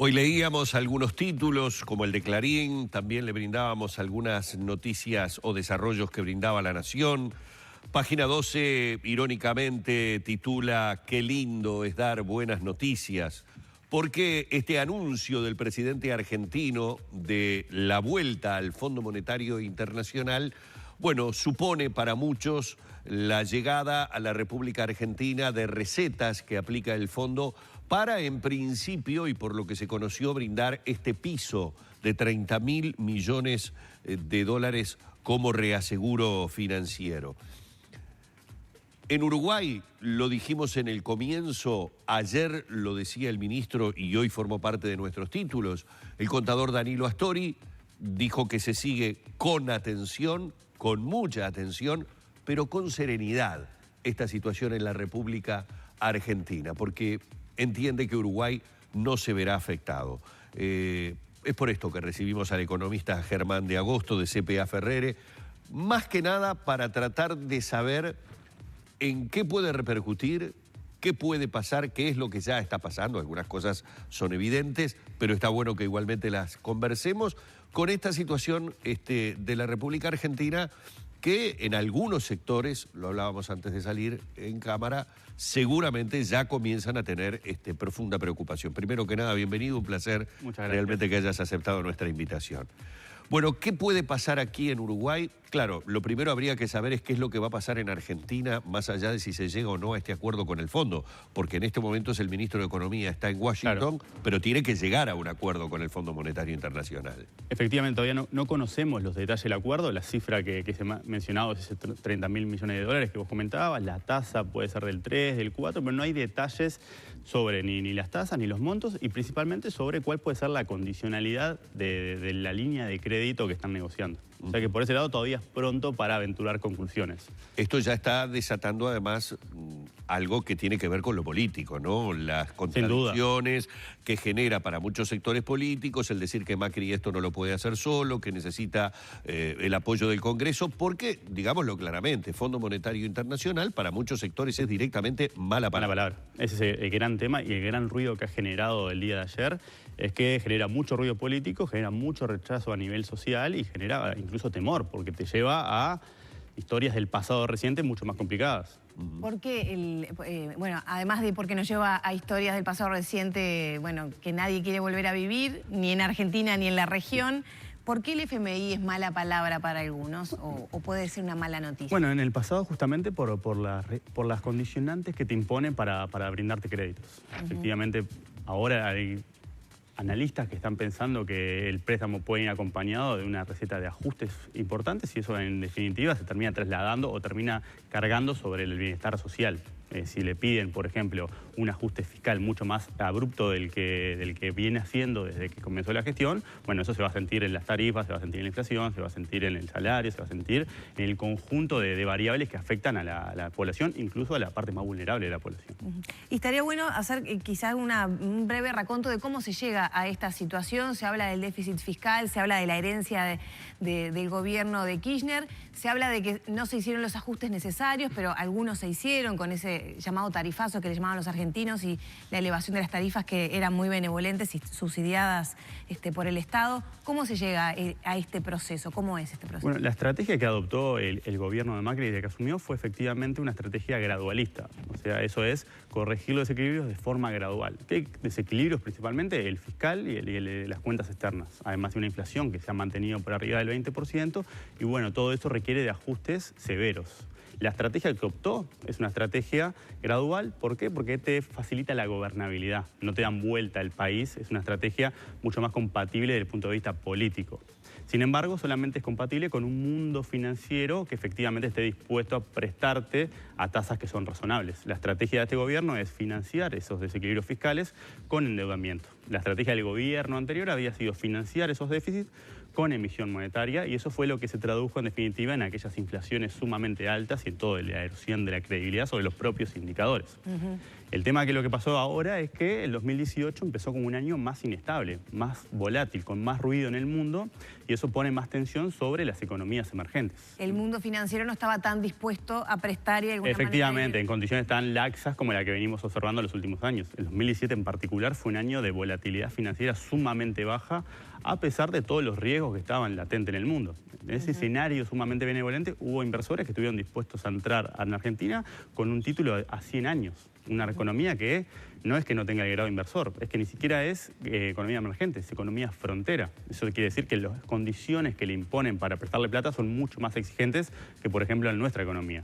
Hoy leíamos algunos títulos, como el de Clarín, también le brindábamos algunas noticias o desarrollos que brindaba La Nación. Página 12, irónicamente, titula "Qué lindo es dar buenas noticias", porque este anuncio del presidente argentino de la vuelta al Fondo Monetario Internacional, bueno, supone para muchos la llegada a la República Argentina de recetas que aplica el fondo para, en principio, y por lo que se conoció, brindar este piso de 30.000 millones de dólares como reaseguro financiero. En Uruguay, lo dijimos en el comienzo, ayer lo decía el ministro y hoy formó parte de nuestros títulos, el contador Danilo Astori dijo que se sigue con atención, con mucha atención, pero con serenidad esta situación en la República Argentina, porque entiende que Uruguay no se verá afectado. Es por esto que recibimos al economista Germán de Agosto de CPA Ferrere, más que nada para tratar de saber en qué puede repercutir, qué puede pasar, qué es lo que ya está pasando. Algunas cosas son evidentes, pero está bueno que igualmente las conversemos con esta situación de la República Argentina, que en algunos sectores, lo hablábamos antes de salir en cámara, seguramente ya comienzan a tener profunda preocupación. Primero que nada, bienvenido, un placer realmente que hayas aceptado nuestra invitación. Bueno, ¿qué puede pasar aquí en Uruguay? Claro, lo primero habría que saber es qué es lo que va a pasar en Argentina, más allá de si se llega o no a este acuerdo con el fondo, porque en este momento es el ministro de Economía, está en Washington, pero tiene que llegar a un acuerdo con el Fondo Monetario Internacional. Efectivamente, todavía no conocemos los detalles del acuerdo. La cifra que se ha mencionado es ese 30.000 millones de dólares que vos comentabas. La tasa puede ser del 3, del 4, pero no hay detalles sobre ni las tasas ni los montos y principalmente sobre cuál puede ser la condicionalidad de la línea de crédito que están negociando. O sea que por ese lado todavía es pronto para aventurar conclusiones. Esto ya está desatando además algo que tiene que ver con lo político, ¿no? Las contradicciones que genera para muchos sectores políticos el decir que Macri esto no lo puede hacer solo, que necesita el apoyo del Congreso, porque, digámoslo claramente, Fondo Monetario Internacional para muchos sectores es directamente mala palabra. Mala palabra. Ese es el gran tema y el gran ruido que ha generado el día de ayer es que genera mucho ruido político, genera mucho rechazo a nivel social y genera incluso temor, porque te lleva a historias del pasado reciente mucho más complicadas. Porque, bueno, además de porque nos lleva a historias del pasado reciente, bueno, que nadie quiere volver a vivir, ni en Argentina ni en la región, ¿por qué el FMI es mala palabra para algunos o puede ser una mala noticia? Bueno, en el pasado justamente por las condicionantes que te imponen para brindarte créditos. Efectivamente, ahora hay analistas que están pensando que el préstamo puede ir acompañado de una receta de ajustes importantes y eso en definitiva se termina trasladando o termina cargando sobre el bienestar social. Si le piden, por ejemplo, un ajuste fiscal mucho más abrupto del que viene haciendo desde que comenzó la gestión, bueno, eso se va a sentir en las tarifas, se va a sentir en la inflación, se va a sentir en el salario, se va a sentir en el conjunto de variables que afectan a la población, incluso a la parte más vulnerable de la población. Y estaría bueno hacer quizás un breve raconto de cómo se llega a esta situación. Se habla del déficit fiscal, se habla de la herencia del gobierno de Kirchner, se habla de que no se hicieron los ajustes necesarios, pero algunos se hicieron con ese llamado tarifazo que le llamaban los argentinos y la elevación de las tarifas que eran muy benevolentes y subsidiadas por el Estado. ¿Cómo se llega a este proceso? ¿Cómo es este proceso? Bueno, la estrategia que adoptó el gobierno de Macri desde que asumió fue efectivamente una estrategia gradualista. O sea, eso es corregir los desequilibrios de forma gradual. ¿Qué desequilibrios? Principalmente el fiscal y las cuentas externas. Además de una inflación que se ha mantenido por arriba del 20% y bueno, todo esto requiere de ajustes severos. La estrategia que optó es una estrategia gradual. ¿Por qué? Porque te facilita la gobernabilidad. No te dan vuelta el país. Es una estrategia mucho más compatible desde el punto de vista político. Sin embargo, solamente es compatible con un mundo financiero que efectivamente esté dispuesto a prestarte a tasas que son razonables. La estrategia de este gobierno es financiar esos desequilibrios fiscales con endeudamiento. La estrategia del gobierno anterior había sido financiar esos déficits con emisión monetaria y eso fue lo que se tradujo en definitiva en aquellas inflaciones sumamente altas y en toda la erosión de la credibilidad sobre los propios indicadores. El tema que lo que pasó ahora es que el 2018 empezó como un año más inestable, más volátil, con más ruido en el mundo, y eso pone más tensión sobre las economías emergentes. El mundo financiero no estaba tan dispuesto a prestar y de alguna Efectivamente, manera... en condiciones tan laxas como la que venimos observando en los últimos años. El 2017 en particular fue un año de volatilidad financiera sumamente baja, a pesar de todos los riesgos que estaban latentes en el mundo. En ese escenario sumamente benevolente hubo inversores que estuvieron dispuestos a entrar en Argentina con un título a 100 años. Una economía que no es que no tenga el grado inversor, es que ni siquiera es economía emergente, es economía frontera. Eso quiere decir que las condiciones que le imponen para prestarle plata son mucho más exigentes que, por ejemplo, en nuestra economía.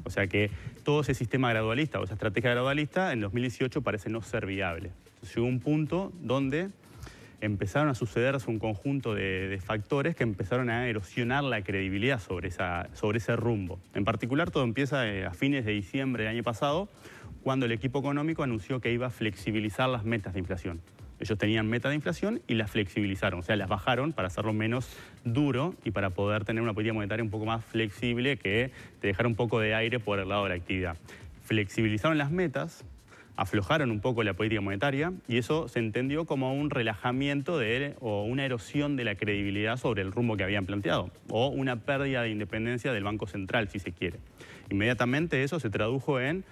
O sea que todo ese sistema gradualista o esa estrategia gradualista en 2018 parece no ser viable. Entonces, llegó un punto donde empezaron a sucederse un conjunto de factores que empezaron a erosionar la credibilidad sobre ese rumbo. En particular, todo empieza a fines de diciembre del año pasado, cuando el equipo económico anunció que iba a flexibilizar las metas de inflación. Ellos tenían meta de inflación y las flexibilizaron, o sea, las bajaron para hacerlo menos duro y para poder tener una política monetaria un poco más flexible que te dejara un poco de aire por el lado de la actividad. Flexibilizaron las metas, aflojaron un poco la política monetaria y eso se entendió como un relajamiento o una erosión de la credibilidad sobre el rumbo que habían planteado o una pérdida de independencia del Banco Central, si se quiere. Inmediatamente eso se tradujo en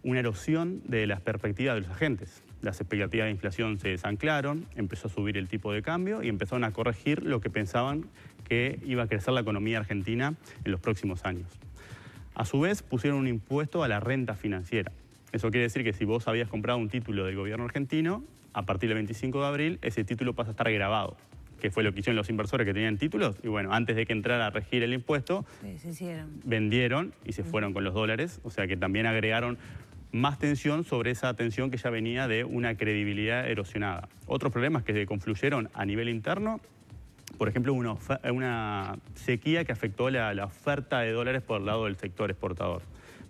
una erosión de las perspectivas de los agentes. Las expectativas de inflación se desanclaron, empezó a subir el tipo de cambio y empezaron a corregir lo que pensaban que iba a crecer la economía argentina en los próximos años. A su vez, pusieron un impuesto a la renta financiera. Eso quiere decir que si vos habías comprado un título del gobierno argentino, a partir del 25 de abril, ese título pasa a estar grabado, que fue lo que hicieron los inversores que tenían títulos. Y bueno, antes de que entrara a regir el impuesto, vendieron y se fueron con los dólares. O sea que también agregaron más tensión sobre esa tensión que ya venía de una credibilidad erosionada. Otros problemas que se confluyeron a nivel interno, por ejemplo, una sequía que afectó la oferta de dólares por el lado del sector exportador.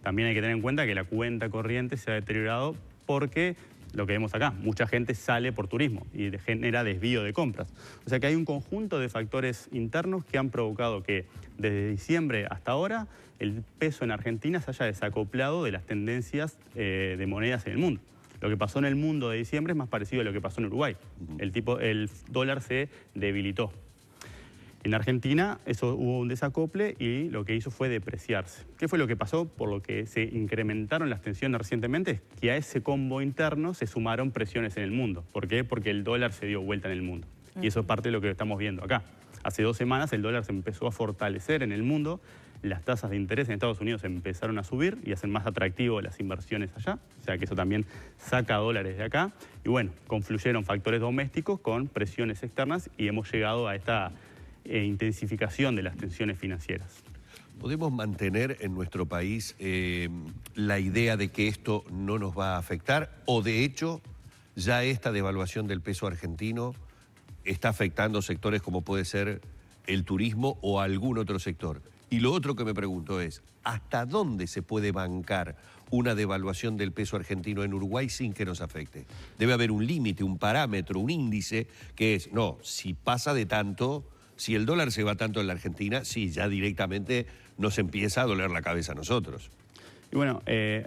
También hay que tener en cuenta que la cuenta corriente se ha deteriorado porque, lo que vemos acá, mucha gente sale por turismo y genera desvío de compras. O sea que hay un conjunto de factores internos que han provocado que desde diciembre hasta ahora el peso en Argentina se haya desacoplado de las tendencias de monedas en el mundo. Lo que pasó en el mundo de diciembre es más parecido a lo que pasó en Uruguay. El dólar se debilitó. En Argentina hubo un desacople y lo que hizo fue depreciarse. ¿Qué fue lo que pasó? Por lo que se incrementaron las tensiones recientemente, que a ese combo interno se sumaron presiones en el mundo. ¿Por qué? Porque el dólar se dio vuelta en el mundo. Y eso es parte de lo que estamos viendo acá. Hace 2 semanas el dólar se empezó a fortalecer en el mundo, las tasas de interés en Estados Unidos empezaron a subir y hacen más atractivo las inversiones allá, o sea que eso también saca dólares de acá. Y bueno, confluyeron factores domésticos con presiones externas y hemos llegado a esta intensificación de las tensiones financieras. ¿Podemos mantener en nuestro país la idea de que esto no nos va a afectar? ¿O de hecho ya esta devaluación del peso argentino está afectando sectores como puede ser el turismo o algún otro sector? Y lo otro que me pregunto es, ¿hasta dónde se puede bancar una devaluación del peso argentino en Uruguay sin que nos afecte? Debe haber un límite, un parámetro, un índice que es, no, si pasa de tanto, si el dólar se va tanto en la Argentina, sí, ya directamente nos empieza a doler la cabeza a nosotros. Y bueno,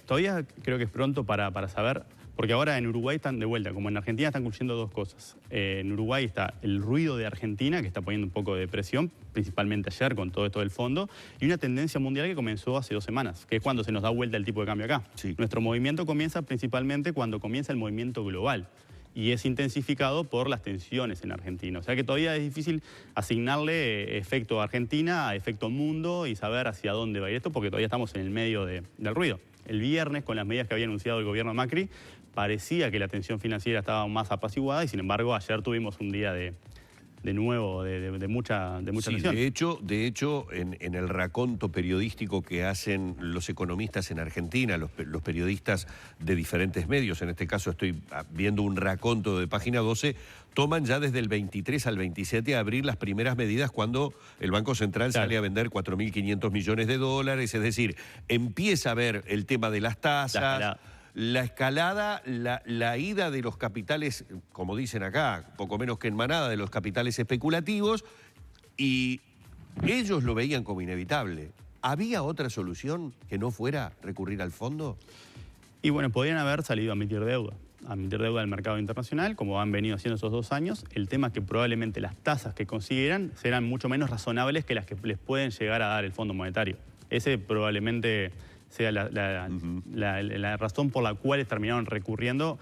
todavía creo que es pronto para saber, porque ahora en Uruguay están de vuelta, como en Argentina están ocurriendo 2 cosas. En Uruguay está el ruido de Argentina, que está poniendo un poco de presión, principalmente ayer con todo esto del fondo, y una tendencia mundial que comenzó hace 2 semanas, que es cuando se nos da vuelta el tipo de cambio acá. Sí. Nuestro movimiento comienza principalmente cuando comienza el movimiento global, y es intensificado por las tensiones en Argentina. O sea que todavía es difícil asignarle efecto Argentina a efecto mundo y saber hacia dónde va a ir esto, porque todavía estamos en el medio del ruido. El viernes, con las medidas que había anunciado el gobierno de Macri, parecía que la tensión financiera estaba más apaciguada y, sin embargo, ayer tuvimos un día de mucha tensión. De hecho, en el raconto periodístico que hacen los economistas en Argentina, los periodistas de diferentes medios, en este caso estoy viendo un raconto de Página 12, toman ya desde el 23 al 27 de abril las primeras medidas cuando el Banco Central sale a vender 4.500 millones de dólares, es decir, empieza a ver el tema de las tasas, la escalada, la ida de los capitales, como dicen acá, poco menos que en manada, de los capitales especulativos, y ellos lo veían como inevitable. ¿Había otra solución que no fuera recurrir al fondo? Y bueno, podrían haber salido a emitir deuda del mercado internacional, como han venido haciendo esos 2 años. El tema es que probablemente las tasas que consiguieran serán mucho menos razonables que las que les pueden llegar a dar el Fondo Monetario. Ese probablemente sea la razón por la cual terminaron recurriendo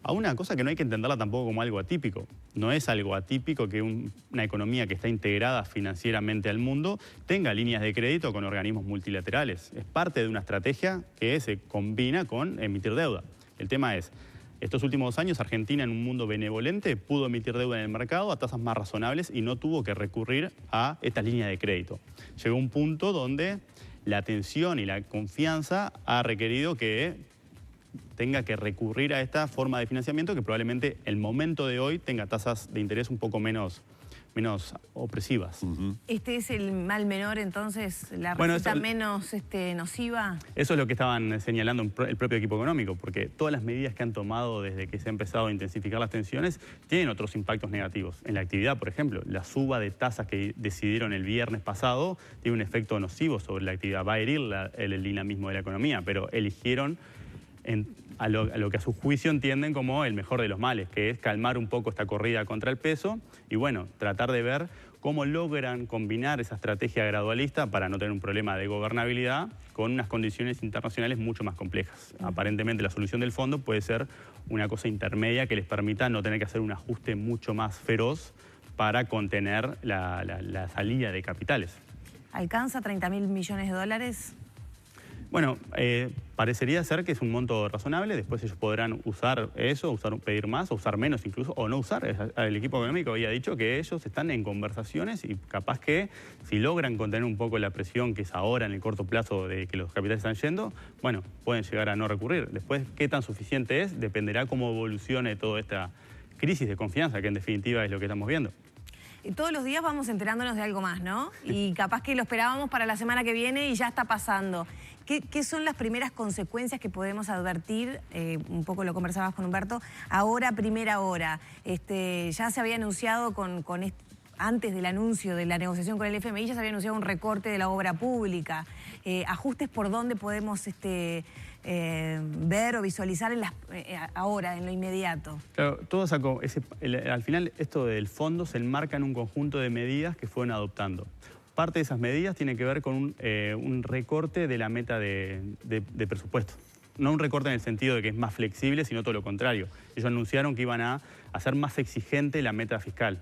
a una cosa que no hay que entenderla tampoco como algo atípico. No es algo atípico que una economía que está integrada financieramente al mundo tenga líneas de crédito con organismos multilaterales. Es parte de una estrategia que se combina con emitir deuda. El tema es, estos últimos 2 años Argentina en un mundo benevolente pudo emitir deuda en el mercado a tasas más razonables y no tuvo que recurrir a estas líneas de crédito. Llegó un punto donde la atención y la confianza ha requerido que tenga que recurrir a esta forma de financiamiento que probablemente el momento de hoy tenga tasas de interés un poco menos opresivas. ¿Este es el mal menor, entonces, la receta menos nociva? Eso es lo que estaban señalando el propio equipo económico, porque todas las medidas que han tomado desde que se ha empezado a intensificar las tensiones tienen otros impactos negativos. En la actividad, por ejemplo, la suba de tasas que decidieron el viernes pasado tiene un efecto nocivo sobre la actividad. Va a herir el dinamismo de la economía, pero eligieron a lo que a su juicio entienden como el mejor de los males, que es calmar un poco esta corrida contra el peso y bueno, tratar de ver cómo logran combinar esa estrategia gradualista para no tener un problema de gobernabilidad con unas condiciones internacionales mucho más complejas. Aparentemente la solución del fondo puede ser una cosa intermedia que les permita no tener que hacer un ajuste mucho más feroz para contener la salida de capitales. ¿Alcanza 30.000 millones de dólares? Bueno, parecería ser que es un monto razonable, después ellos podrán usar eso, pedir más, o usar menos incluso, o no usar. El equipo económico había dicho que ellos están en conversaciones y capaz que si logran contener un poco la presión que es ahora en el corto plazo de que los capitales están yendo, bueno, pueden llegar a no recurrir. Después, qué tan suficiente es, dependerá cómo evolucione toda esta crisis de confianza, que en definitiva es lo que estamos viendo. Todos los días vamos enterándonos de algo más, ¿no? Y capaz que lo esperábamos para la semana que viene y ya está pasando. ¿Qué son las primeras consecuencias que podemos advertir? Un poco lo conversabas con Humberto. Ahora, primera hora. Ya se había anunciado antes del anuncio de la negociación con el FMI, ya se había anunciado un recorte de la obra pública. Ajustes por dónde podemos ver o visualizar ahora, en lo inmediato. Claro, al final esto del fondo se enmarca en un conjunto de medidas que fueron adoptando. Parte de esas medidas tiene que ver con un recorte de la meta de presupuesto. No un recorte en el sentido de que es más flexible, sino todo lo contrario. Ellos anunciaron que iban a hacer más exigente la meta fiscal.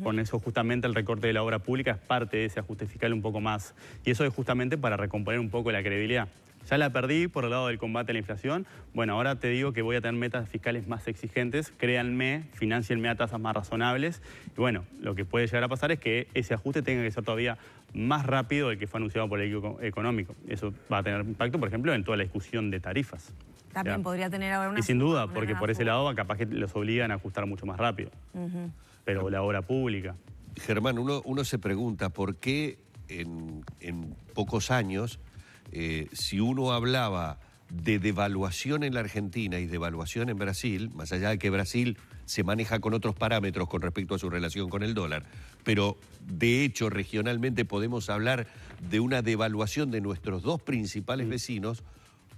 Con eso justamente el recorte de la obra pública es parte de ese ajuste fiscal un poco más. Y eso es justamente para recomponer un poco la credibilidad. Ya la perdí por el lado del combate a la inflación. Bueno, ahora te digo que voy a tener metas fiscales más exigentes. Créanme, financienme a tasas más razonables. Y bueno, lo que puede llegar a pasar es que ese ajuste tenga que ser todavía más rápido del que fue anunciado por el equipo económico. Eso va a tener impacto, por ejemplo, en toda la discusión de tarifas. También podría tener ahora una... Y sin duda, porque por ese lado capaz que los obligan a ajustar mucho más rápido. Pero la obra pública... Germán, uno se pregunta por qué en pocos años... si uno hablaba de devaluación en la Argentina y devaluación en Brasil, más allá de que Brasil se maneja con otros parámetros con respecto a su relación con el dólar, pero de hecho regionalmente podemos hablar de una devaluación de nuestros 2 principales vecinos,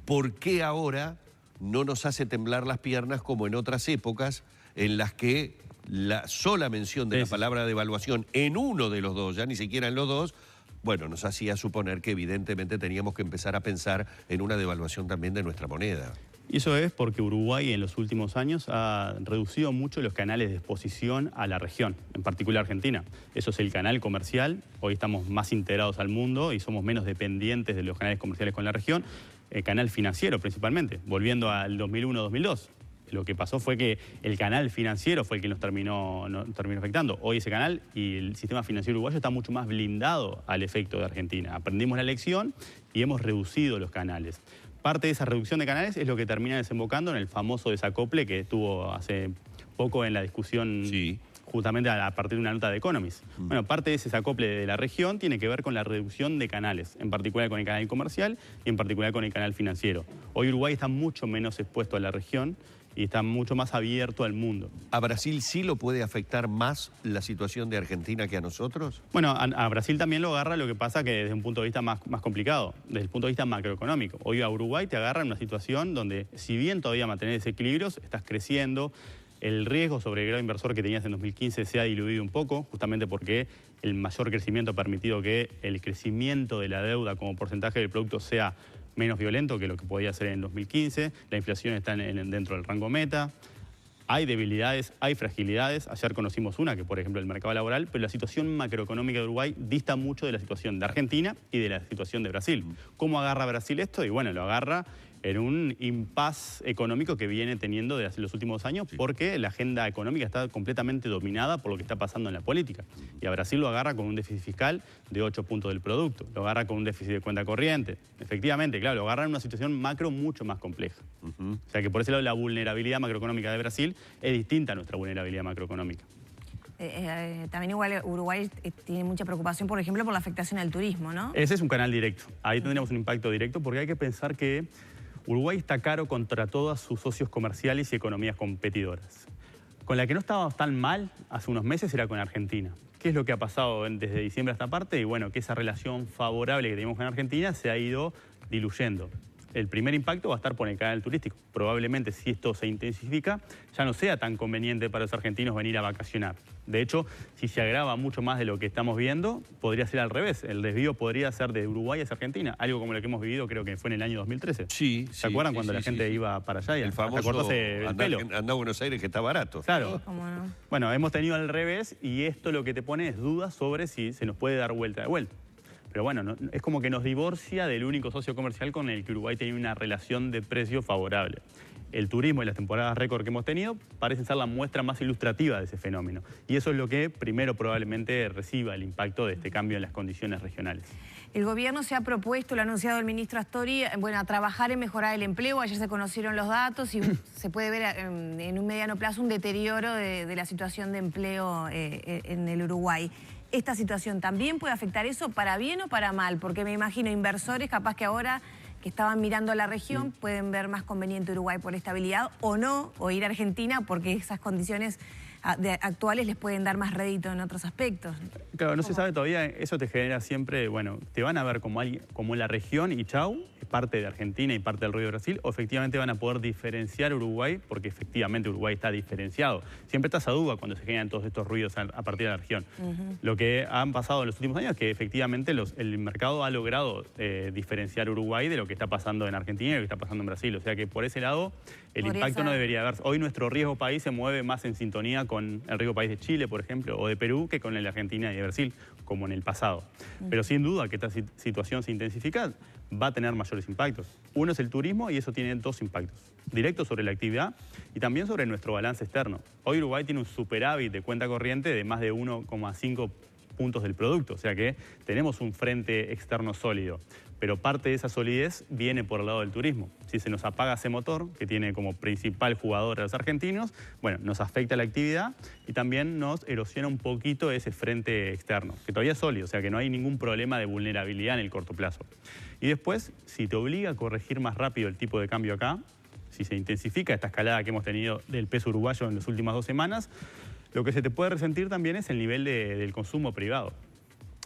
¿por qué ahora no nos hace temblar las piernas como en otras épocas en las que la sola mención de la palabra devaluación en uno de los dos, ya ni siquiera en los dos, bueno, nos hacía suponer que evidentemente teníamos que empezar a pensar en una devaluación también de nuestra moneda? Y eso es porque Uruguay en los últimos años ha reducido mucho los canales de exposición a la región, en particular Argentina. Eso es el canal comercial, hoy estamos más integrados al mundo y somos menos dependientes de los canales comerciales con la región. El canal financiero principalmente, volviendo al 2001-2002. Lo que pasó fue que el canal financiero fue el que nos terminó afectando. Hoy ese canal y el sistema financiero uruguayo está mucho más blindado al efecto de Argentina. Aprendimos la lección y hemos reducido los canales. Parte de esa reducción de canales es lo que termina desembocando en el famoso desacople que estuvo hace poco en la discusión, justamente a partir de una nota de Economist. Bueno, parte de ese desacople de la región tiene que ver con la reducción de canales, en particular con el canal comercial y en particular con el canal financiero. Hoy Uruguay está mucho menos expuesto a la región y está mucho más abierto al mundo. ¿A Brasil sí lo puede afectar más la situación de Argentina que a nosotros? Bueno, a Brasil también lo agarra, lo que pasa que desde un punto de vista más complicado, desde el punto de vista macroeconómico. Hoy a Uruguay te agarra en una situación donde, si bien todavía mantenés desequilibrios, estás creciendo, el riesgo sobre el grado inversor que tenías en 2015 se ha diluido un poco, justamente porque el mayor crecimiento ha permitido que el crecimiento de la deuda como porcentaje del producto sea menos violento que lo que podía ser en 2015, la inflación está dentro del rango meta, hay debilidades, hay fragilidades, ayer conocimos una, que por ejemplo el mercado laboral, pero la situación macroeconómica de Uruguay dista mucho de la situación de Argentina y de la situación de Brasil. ¿Cómo agarra Brasil esto? Y bueno, lo agarra en un impasse económico que viene teniendo desde los últimos años, porque la agenda económica está completamente dominada por lo que está pasando en la política. Y a Brasil lo agarra con un déficit fiscal de 8 puntos del producto, lo agarra con un déficit de cuenta corriente. Efectivamente, claro, lo agarra en una situación macro mucho más compleja. O sea que por ese lado la vulnerabilidad macroeconómica de Brasil es distinta a nuestra vulnerabilidad macroeconómica. También igual Uruguay tiene mucha preocupación, por ejemplo, por la afectación al turismo, ¿no? Ese es un canal directo. Ahí tendríamos un impacto directo porque hay que pensar que Uruguay está caro contra todos sus socios comerciales y economías competidoras. Con la que no estábamos tan mal hace unos meses era con Argentina. ¿Qué es lo que ha pasado desde diciembre a esta parte? Y bueno, que esa relación favorable que teníamos con Argentina se ha ido diluyendo. El primer impacto va a estar por el canal turístico. Probablemente, si esto se intensifica, ya no sea tan conveniente para los argentinos venir a vacacionar. De hecho, si se agrava mucho más de lo que estamos viendo, podría ser al revés. El desvío podría ser de Uruguay hacia Argentina, algo como lo que hemos vivido, creo que fue en el año 2013. Sí. ¿Se acuerdan cuando la gente iba para allá y el famoso cortarse el pelo? Anda a Buenos Aires, que está barato. Claro. ¿Cómo no? Bueno, hemos tenido al revés y esto lo que te pone es dudas sobre si se nos puede dar vuelta de vuelta. Pero bueno, es como que nos divorcia del único socio comercial con el que Uruguay tiene una relación de precio favorable. El turismo y las temporadas récord que hemos tenido parecen ser la muestra más ilustrativa de ese fenómeno. Y eso es lo que primero probablemente reciba el impacto de este cambio en las condiciones regionales. El gobierno se ha propuesto, lo ha anunciado el ministro Astori, bueno, a trabajar en mejorar el empleo. Ayer se conocieron los datos y se puede ver en un mediano plazo un deterioro de la situación de empleo en el Uruguay. ¿Esta situación también puede afectar eso para bien o para mal? Porque me imagino inversores capaz que ahora que estaban mirando a la región pueden ver más conveniente Uruguay por estabilidad o no, o ir a Argentina porque esas condiciones actuales les pueden dar más rédito en otros aspectos. Claro, no se sabe todavía, eso te genera siempre, bueno, te van a ver como la región y chau, parte de Argentina y parte del Río de Brasil, o efectivamente van a poder diferenciar Uruguay, porque efectivamente Uruguay está diferenciado. Siempre está esa duda cuando se generan todos estos ruidos a partir de la región. Lo que han pasado en los últimos años es que efectivamente el mercado ha logrado diferenciar Uruguay de lo que está pasando en Argentina y lo que está pasando en Brasil. O sea que por ese lado el impacto no debería haber. Hoy nuestro riesgo país se mueve más en sintonía con el riesgo país de Chile, por ejemplo, o de Perú, que con el de Argentina y de Brasil, como en el pasado. Pero sin duda que esta situación se intensifica, va a tener mayores impactos. Uno es el turismo y eso tiene dos impactos. Directos sobre la actividad y también sobre nuestro balance externo. Hoy Uruguay tiene un superávit de cuenta corriente de más de 1,5 puntos del producto. O sea que tenemos un frente externo sólido. Pero parte de esa solidez viene por el lado del turismo. Si se nos apaga ese motor, que tiene como principal jugador a los argentinos, bueno, nos afecta la actividad y también nos erosiona un poquito ese frente externo, que todavía es sólido, o sea que no hay ningún problema de vulnerabilidad en el corto plazo. Y después, si te obliga a corregir más rápido el tipo de cambio acá, si se intensifica esta escalada que hemos tenido del peso uruguayo en las últimas 2 semanas, lo que se te puede resentir también es el nivel del consumo privado.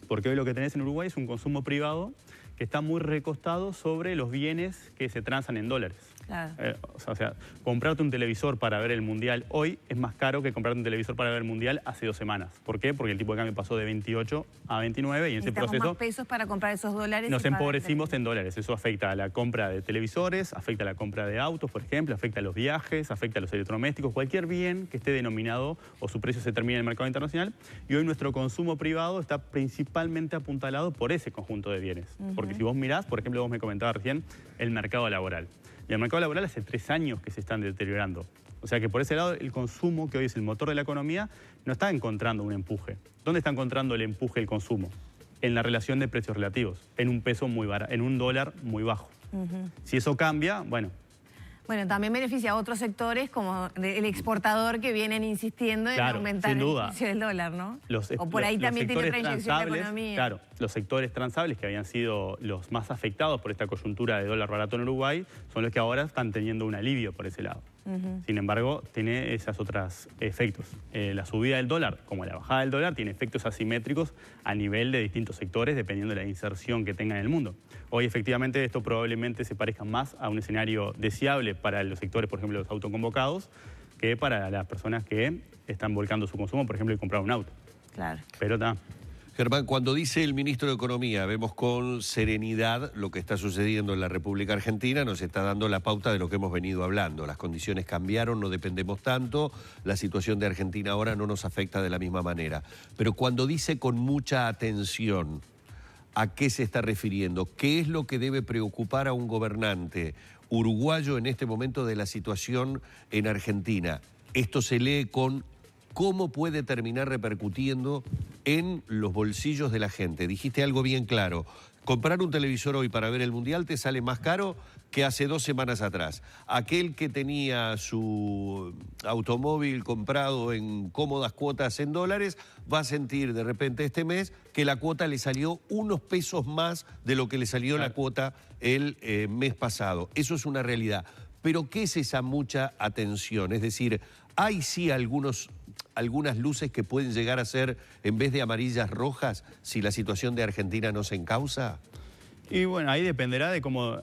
Porque hoy lo que tenés en Uruguay es un consumo privado que está muy recostado sobre los bienes que se transan en dólares. Claro. O sea, comprarte un televisor para ver el Mundial hoy es más caro que comprarte un televisor para ver el Mundial hace 2 semanas. ¿Por qué? Porque el tipo de cambio pasó de 28 a 29 y en ese proceso más pesos para comprar esos dólares. nos empobrecimos en dólares. Eso afecta a la compra de televisores, afecta a la compra de autos, por ejemplo, afecta a los viajes, afecta a los electrodomésticos, cualquier bien que esté denominado o su precio se termine en el mercado internacional. Y hoy nuestro consumo privado está principalmente apuntalado por ese conjunto de bienes. Porque si vos mirás, por ejemplo, vos me comentabas recién, el mercado laboral. Y el mercado laboral hace 3 años que se están deteriorando. O sea que por ese lado el consumo, que hoy es el motor de la economía, no está encontrando un empuje. ¿Dónde está encontrando el empuje el consumo? En la relación de precios relativos, en un peso muy barato, en un dólar muy bajo. Si eso cambia, bueno. Bueno, también beneficia a otros sectores como el exportador que vienen insistiendo en aumentar el precio del dólar, ¿no? O por ahí también tiene otra inyección de la economía. Claro, los sectores transables que habían sido los más afectados por esta coyuntura de dólar barato en Uruguay son los que ahora están teniendo un alivio por ese lado. Sin embargo, tiene esos otros efectos. La subida del dólar, como la bajada del dólar, tiene efectos asimétricos a nivel de distintos sectores, dependiendo de la inserción que tenga en el mundo. Hoy, efectivamente, esto probablemente se parezca más a un escenario deseable para los sectores, por ejemplo, los autoconvocados, que para las personas que están volcando su consumo, por ejemplo, y comprar un auto. Claro. Pero está. Germán, cuando dice el ministro de Economía, vemos con serenidad lo que está sucediendo en la República Argentina, nos está dando la pauta de lo que hemos venido hablando. Las condiciones cambiaron, no dependemos tanto, la situación de Argentina ahora no nos afecta de la misma manera. Pero cuando dice con mucha atención, ¿a qué se está refiriendo? ¿Qué es lo que debe preocupar a un gobernante uruguayo en este momento de la situación en Argentina? Esto se lee con cómo puede terminar repercutiendo en los bolsillos de la gente. Dijiste algo bien claro. Comprar un televisor hoy para ver el Mundial te sale más caro que hace 2 semanas atrás. Aquel que tenía su automóvil comprado en cómodas cuotas en dólares va a sentir de repente este mes que la cuota le salió unos pesos más de lo que le salió la cuota el mes pasado. Eso es una realidad. Pero ¿qué es esa mucha atención? Es decir, hay sí algunas luces que pueden llegar a ser, en vez de amarillas, rojas, si la situación de Argentina no se encausa. Y bueno, ahí dependerá de cómo,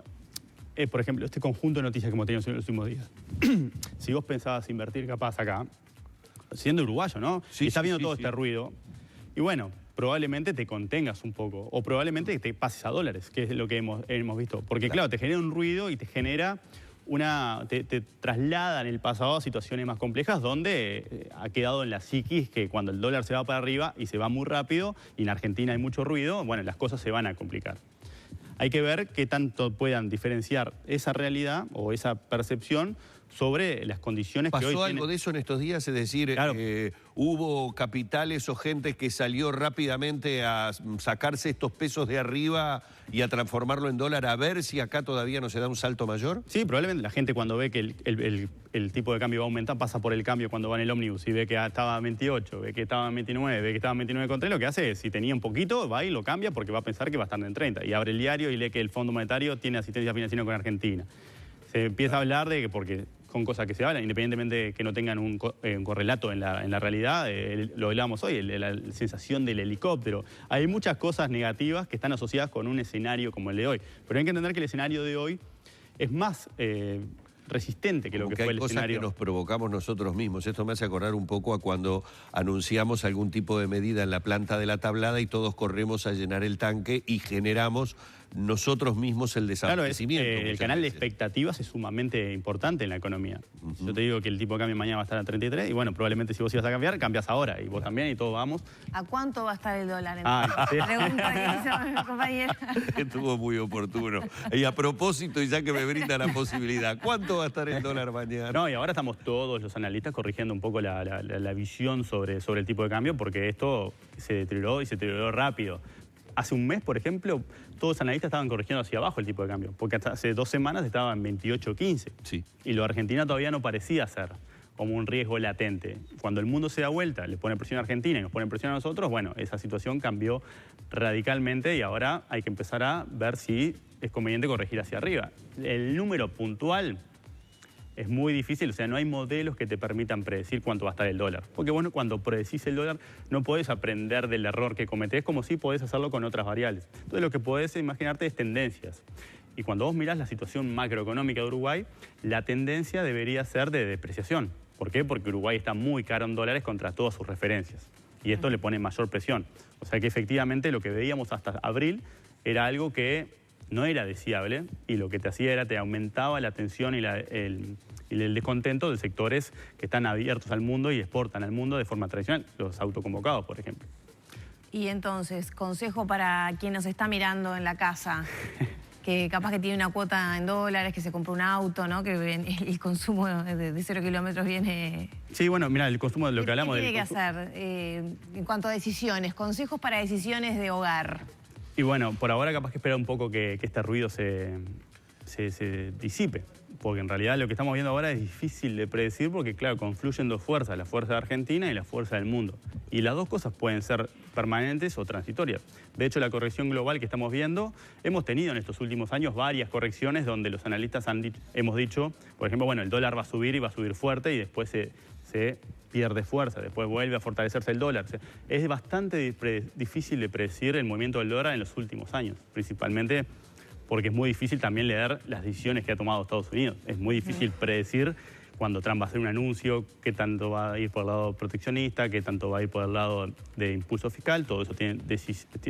por ejemplo, este conjunto de noticias que hemos tenido en los últimos días. Si vos pensabas invertir capaz acá, siendo uruguayo, ¿no? Sí, y estás viendo sí, todo sí. este ruido, y bueno, probablemente te contengas un poco, o probablemente te pases a dólares, que es lo que hemos visto. Porque claro, te genera un ruido y te genera te traslada en el pasado a situaciones más complejas donde ha quedado en la psiquis que cuando el dólar se va para arriba y se va muy rápido y en Argentina hay mucho ruido, bueno, las cosas se van a complicar. Hay que ver qué tanto puedan diferenciar esa realidad o esa percepción sobre las condiciones que hoy ¿Pasó tiene. algo de eso en estos días? Es decir, Claro. ¿hubo capitales o gente que salió rápidamente a sacarse estos pesos de arriba y a transformarlo en dólar a ver si acá todavía no se da un salto mayor? Sí, probablemente la gente cuando ve que el tipo de cambio va a aumentar, pasa por el cambio cuando va en el ómnibus y ve que estaba a 28, ve que estaba en 29, ve que estaba en 29,3, lo que hace es, si tenía un poquito, va y lo cambia porque va a pensar que va a estar en 30. Y abre el diario y lee que el Fondo Monetario tiene asistencia financiera con Argentina. Se empieza a hablar de que, porque son cosas que se hablan, independientemente de que no tengan un correlato en la realidad, lo hablábamos hoy, la sensación del helicóptero. Hay muchas cosas negativas que están asociadas con un escenario como el de hoy. Pero hay que entender que el escenario de hoy es más resistente que lo que fue el escenario. Hay cosas que nos provocamos nosotros mismos. Esto me hace acordar un poco a cuando anunciamos algún tipo de medida en la planta de la Tablada y todos corremos a llenar el tanque y generamos nosotros mismos el desabastecimiento. Claro, el canal de expectativas es sumamente importante en la economía. Yo te digo que el tipo de cambio mañana va a estar a 33 y bueno, probablemente si vos ibas a cambiar, cambias ahora y vos también y todos vamos. ¿A cuánto va a estar el dólar? Sí. Pregunta que hizo mi compañera. Estuvo muy oportuno. Y a propósito, y ya que me brinda la posibilidad, ¿cuánto va a estar el dólar mañana? No, y ahora estamos todos los analistas corrigiendo un poco la visión sobre el tipo de cambio porque esto se deterioró y se deterioró rápido. Hace un mes, por ejemplo, todos los analistas estaban corrigiendo hacia abajo el tipo de cambio, porque hasta hace 2 semanas estaba en 28,15. Sí. Y lo de Argentina todavía no parecía ser como un riesgo latente. Cuando el mundo se da vuelta, le pone presión a Argentina y nos pone presión a nosotros, bueno, esa situación cambió radicalmente y ahora hay que empezar a ver si es conveniente corregir hacia arriba. El número puntual es muy difícil, o sea, no hay modelos que te permitan predecir cuánto va a estar el dólar. Porque bueno, cuando predecís el dólar no podés aprender del error que cometés como si podés hacerlo con otras variables. Entonces lo que podés imaginarte es tendencias. Y cuando vos mirás la situación macroeconómica de Uruguay, la tendencia debería ser de depreciación. ¿Por qué? Porque Uruguay está muy caro en dólares contra todas sus referencias. Y esto le pone mayor presión. O sea que efectivamente lo que veíamos hasta abril era algo que no era deseable y lo que te hacía era te aumentaba la tensión y el descontento de sectores que están abiertos al mundo y exportan al mundo de forma tradicional, los autoconvocados, por ejemplo. Y entonces, consejo para quien nos está mirando en la casa, que capaz que tiene una cuota en dólares, que se compró un auto, ¿no? Que el consumo de 0 kilómetros viene... Sí, bueno, mira, el consumo de lo que hablamos... ¿Qué tiene que hacer en cuanto a decisiones? Consejos para decisiones de hogar. Y bueno, por ahora capaz que espera un poco que este ruido se disipe. porque en realidad lo que estamos viendo ahora es difícil de predecir porque, claro, confluyen dos fuerzas, la fuerza de Argentina y la fuerza del mundo. Y las dos cosas pueden ser permanentes o transitorias. De hecho, la corrección global que estamos viendo, hemos tenido en estos últimos años varias correcciones donde los analistas hemos dicho, por ejemplo, bueno, el dólar va a subir y va a subir fuerte y después se pierde fuerza, después vuelve a fortalecerse el dólar. Es bastante difícil de predecir el movimiento del dólar en los últimos años, principalmente porque es muy difícil también leer las decisiones que ha tomado Estados Unidos. Es muy difícil predecir cuando Trump va a hacer un anuncio, qué tanto va a ir por el lado proteccionista, qué tanto va a ir por el lado de impulso fiscal. Todo eso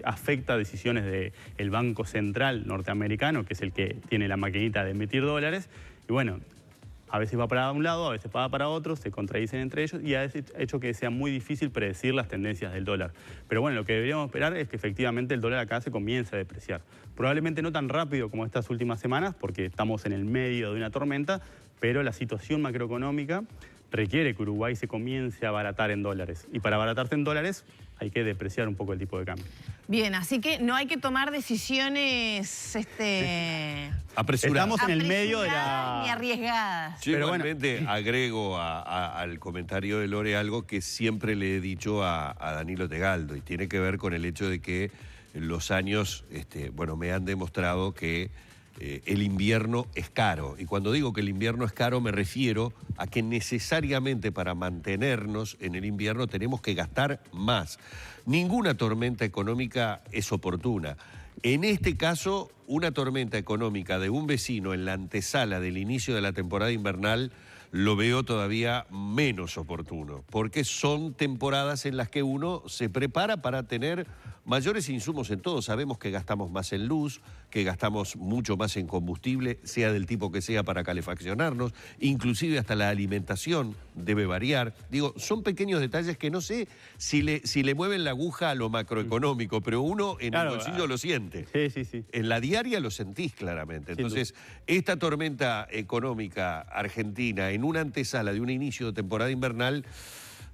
afecta decisiones del Banco Central norteamericano, que es el que tiene la maquinita de emitir dólares. Y bueno, a veces va para un lado, a veces va para otro, se contradicen entre ellos y ha hecho que sea muy difícil predecir las tendencias del dólar. Pero bueno, lo que deberíamos esperar es que efectivamente el dólar acá se comience a depreciar. Probablemente no tan rápido como estas últimas semanas, porque estamos en el medio de una tormenta, pero la situación macroeconómica requiere que Uruguay se comience a abaratar en dólares. Y para abaratarse en dólares hay que depreciar un poco el tipo de cambio. Bien, así que no hay que tomar decisiones apresuradas. Estamos en el medio de la... ni arriesgadas. Yo Pero igualmente agrego al comentario de Lore algo que siempre le he dicho a Danilo Tegaldo y tiene que ver con el hecho de que los años, me han demostrado que el invierno es caro. Y cuando digo que el invierno es caro me refiero a que necesariamente para mantenernos en el invierno tenemos que gastar más. Ninguna tormenta económica es oportuna. En este caso, una tormenta económica de un vecino en la antesala del inicio de la temporada invernal lo veo todavía menos oportuno, porque son temporadas en las que uno se prepara para tener mayores insumos en todo. Sabemos que gastamos más en luz, que gastamos mucho más en combustible, sea del tipo que sea para calefaccionarnos, inclusive hasta la alimentación debe variar. Digo, son pequeños detalles que no sé si le mueven la aguja a lo macroeconómico, pero uno en el bolsillo lo siente. Sí. En la diaria lo sentís claramente. Entonces, esta tormenta económica argentina en una antesala de un inicio de temporada invernal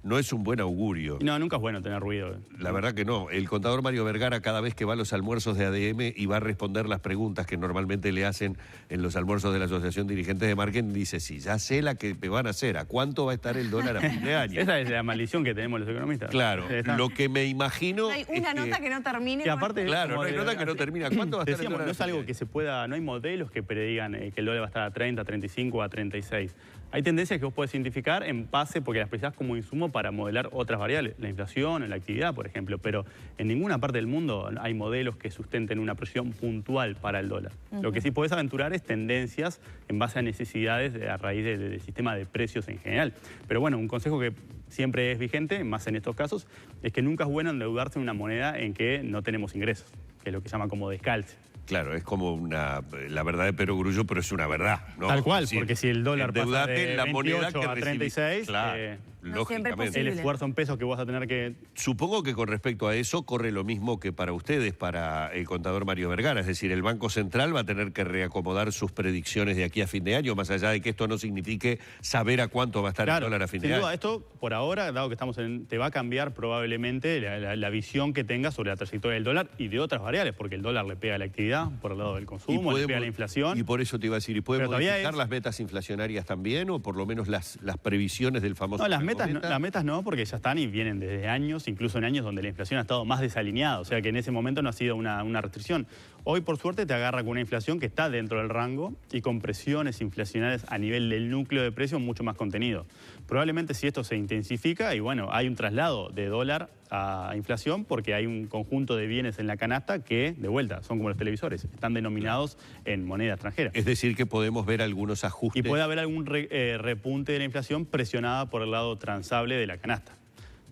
no es un buen augurio. No, nunca es bueno tener ruido. La verdad que no. El contador Mario Vergara, cada vez que va a los almuerzos de ADM y va a responder las preguntas que normalmente le hacen en los almuerzos de la Asociación Dirigentes de Marketing, dice, sí, ya sé la que me van a hacer. ¿A cuánto va a estar el dólar a fin de año? Esa es la maldición que tenemos los economistas. Claro. Lo que me imagino... No hay una nota que no termine. Y aparte, claro, no hay nota que no termina. ¿Cuánto va a estar el dólar? No es algo que se pueda... No hay modelos que predigan que el dólar va a estar a 30, a 35, a 36. Hay tendencias que vos podés identificar en base, porque las precisás como insumo para modelar otras variables, la inflación, la actividad, por ejemplo, pero en ninguna parte del mundo hay modelos que sustenten una presión puntual para el dólar. Lo que sí podés aventurar es tendencias en base a necesidades a raíz del sistema de precios en general. Pero bueno, un consejo que siempre es vigente, más en estos casos, es que nunca es bueno endeudarse en una moneda en que no tenemos ingresos, que es lo que se llama como descalce. Claro, es como la verdad de perogrullo, pero es una verdad, ¿no? Tal cual, porque si el dólar pasa de la 28 moneda que a 36, claro, lógicamente. el esfuerzo en pesos que vas a tener que... Supongo que con respecto a eso corre lo mismo que para ustedes, para el contador Mario Vergara, es decir, el Banco Central va a tener que reacomodar sus predicciones de aquí a fin de año, más allá de que esto no signifique saber a cuánto va a estar el dólar a fin de año. Sin duda, esto por ahora, dado que estamos te va a cambiar probablemente la visión que tengas sobre la trayectoria del dólar y de otras variables, porque el dólar le pega a la actividad por el lado del consumo, le pega a la inflación. Y por eso te iba a decir, ¿y puede modificar las metas inflacionarias también o por lo menos las previsiones del famoso... No, las metas no, porque ya están y vienen desde años, incluso en años donde la inflación ha estado más desalineada, o sea que en ese momento no ha sido una restricción. Hoy, por suerte, te agarra con una inflación que está dentro del rango y con presiones inflacionarias a nivel del núcleo de precios mucho más contenido. Probablemente si esto se intensifica y bueno, hay un traslado de dólar a inflación porque hay un conjunto de bienes en la canasta que, de vuelta, son como los televisores, están denominados en moneda extranjera. Es decir, que podemos ver algunos ajustes. Y puede haber algún repunte de la inflación presionada por el lado transable de la canasta.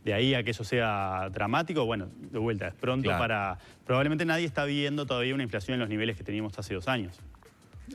De ahí a que eso sea dramático, bueno, de vuelta, es pronto para... Probablemente nadie está viendo todavía una inflación en los niveles que teníamos hace 2 años.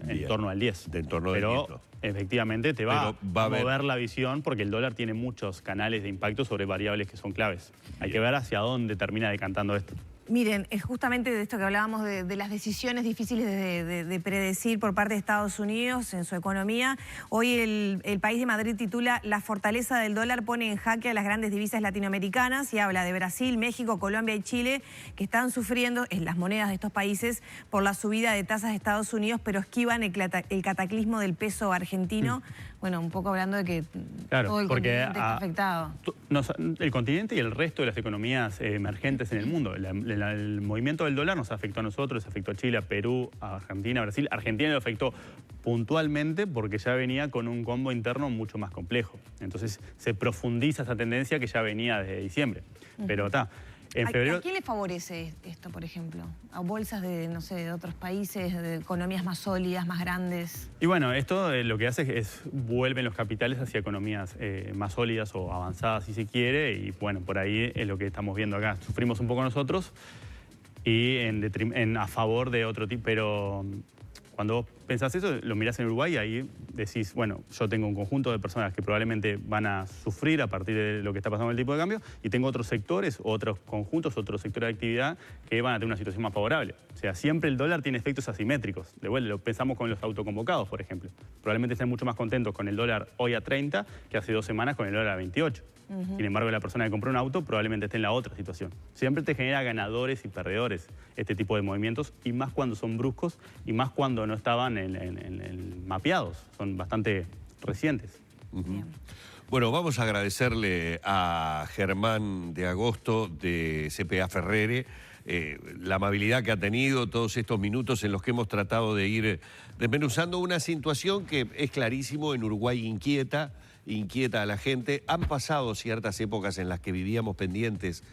En torno al 10. Pero efectivamente te va a mover la visión porque el dólar tiene muchos canales de impacto sobre variables que son claves. Hay que ver hacia dónde termina decantando esto. Miren, es justamente de esto que hablábamos de las decisiones difíciles de predecir por parte de Estados Unidos en su economía. Hoy el País de Madrid titula "La fortaleza del dólar pone en jaque a las grandes divisas latinoamericanas" y habla de Brasil, México, Colombia y Chile, que están sufriendo en las monedas de estos países por la subida de tasas de Estados Unidos, pero esquivan el cataclismo del peso argentino. Bueno, un poco hablando de que todo el continente está afectado. El continente y el resto de las economías emergentes en el mundo. El movimiento del dólar nos afectó a nosotros, afectó a Chile, a Perú, a Argentina, a Brasil. Argentina lo afectó puntualmente porque ya venía con un combo interno mucho más complejo. Entonces se profundiza esa tendencia que ya venía desde diciembre. Pero está. En febrero... ¿A quién le favorece esto, por ejemplo? ¿A bolsas de, no sé, de otros países, de economías más sólidas, más grandes? Y bueno, esto lo que hace es vuelven los capitales hacia economías más sólidas o avanzadas, si se quiere, y bueno, por ahí es lo que estamos viendo acá. Sufrimos un poco nosotros y a favor de otro tipo, pero cuando vos pensás eso, lo mirás en Uruguay y ahí decís, bueno, yo tengo un conjunto de personas que probablemente van a sufrir a partir de lo que está pasando con el tipo de cambio y tengo otros sectores, otros conjuntos, otros sectores de actividad que van a tener una situación más favorable. O sea, siempre el dólar tiene efectos asimétricos. De vuelta, lo pensamos con los autoconvocados, por ejemplo. Probablemente estén mucho más contentos con el dólar hoy a 30 que hace 2 semanas con el dólar a 28. Sin embargo, la persona que compró un auto probablemente esté en la otra situación. Siempre te genera ganadores y perdedores este tipo de movimientos, y más cuando son bruscos y más cuando no estaban mapeados. Son bastante recientes. Bueno, vamos a agradecerle a Germán de Agosto de CPA Ferrere la amabilidad que ha tenido todos estos minutos en los que hemos tratado de ir desmenuzando una situación que es clarísimo en Uruguay inquieta a la gente. Han pasado ciertas épocas en las que vivíamos pendientes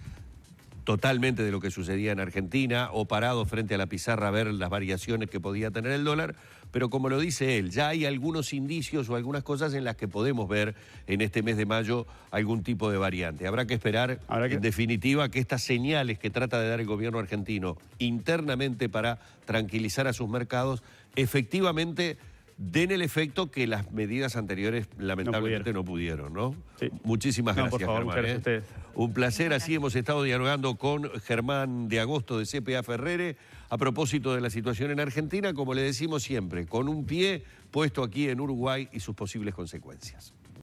totalmente de lo que sucedía en Argentina o parados frente a la pizarra a ver las variaciones que podía tener el dólar, pero como lo dice él, ya hay algunos indicios o algunas cosas en las que podemos ver en este mes de mayo algún tipo de variante. Habrá que esperar, en definitiva, que estas señales que trata de dar el gobierno argentino internamente para tranquilizar a sus mercados, efectivamente den el efecto que las medidas anteriores lamentablemente no pudieron, ¿no? Sí. Muchísimas gracias, por favor, Germán. Muchas gracias a ustedes. Un placer, así hemos estado dialogando con Germán de Agosto de CPA Ferrere a propósito de la situación en Argentina, como le decimos siempre, con un pie puesto aquí en Uruguay y sus posibles consecuencias.